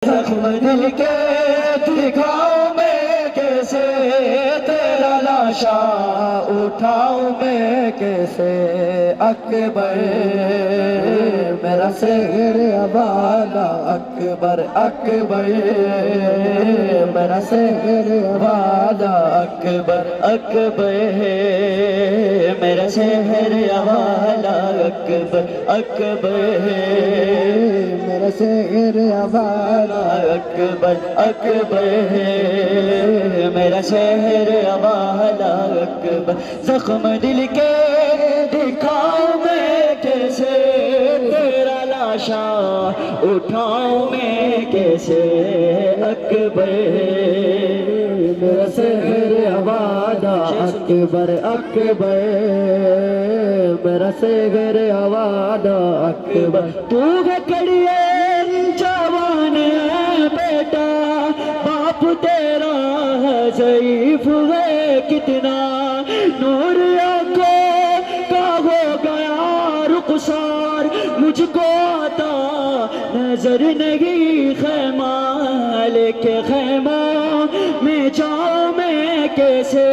زخم دل کے دکھاؤں میں کیسے، تیرا لاشا اٹھاؤں میں کیسے، اکبر میرا سحر والا اکبر، اکبر میرا سحر والا اکبر، اکبر میرا سحر والا اکبر، اکبر میرا سحر والا اکبر، اکبر میرا سحر والا اکبر، زخم دل کے دکھاؤں میں کیسے، تیرا لاشا اٹھاؤں میں کیسے، اکبر میرا سحر والا اکبر، اکبر میرا سحر والا اکبر، تو ہے کڑیے جوان بیٹا، باپ تیرا ہے ضعیف ہے کتنا، نور آنکھوں کا ہو گیا رخسار، مجھ کو آتا نظر نہیں خیمہ، لے کے خیمہ میں جاؤں میں کیسے،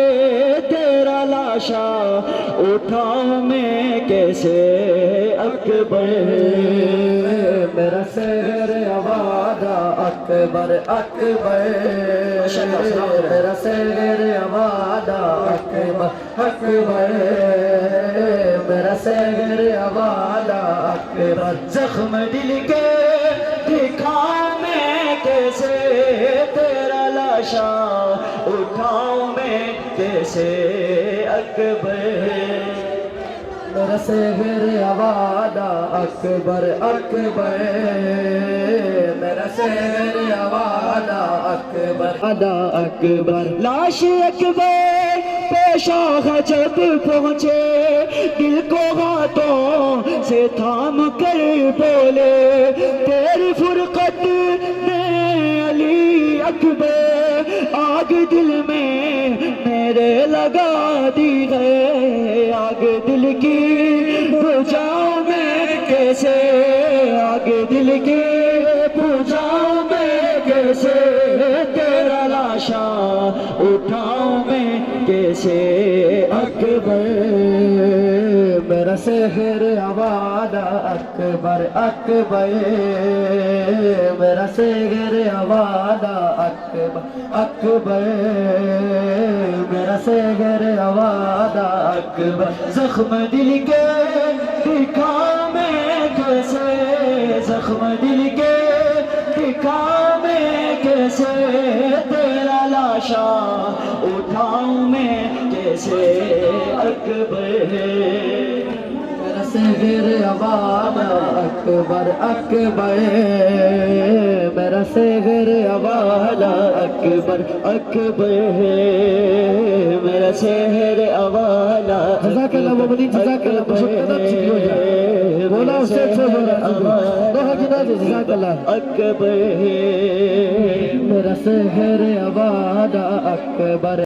تیرا لاشا اٹھاؤں میں کیسے، اکبر میرا سحر والا اکبر، اکبر میرا سحر والا اکبر، اکبر میرا سحر والا اکبر، زخم دل کے دکھاؤں میں کیسے، تیرا لاشا اٹھاؤں میں کیسے، اکبر میرا سحر والا اکبر، اکبر میرا سحر والا اکبر، اکبر لاش اکبر پیشاہ جب پہنچے، دل کو ہاتھوں سے تھام کر بولے، تیری فرقت نے علی اکبر آگ دل میں میرے لگا دی ہے، آگ دل کی بجھاؤں میں کیسے، آگ دل کی بجھاؤں میں کیسے، تیرا لاشا اٹھاؤں میں کیسے، اکبر میرا سحر والا اکبر، اکبر میرا سحر والا اکبر، اکبر میرا سحر والا اکبر، زخم دل کے دکھاؤں میں کیسے، زخم دل کے دکھاؤں میں کیسے، تیرا لاشا اٹھاؤں میں کیسے، اکبر میرا سحر والا اکبر، اکبر میرا سحر والا اکبر، اکبر میرا سحر والا جزاک اللہ محمدین، جزاک اللہ بولا اس سے جزاک اللہ، اکبر میرا سحر والا اکبر۔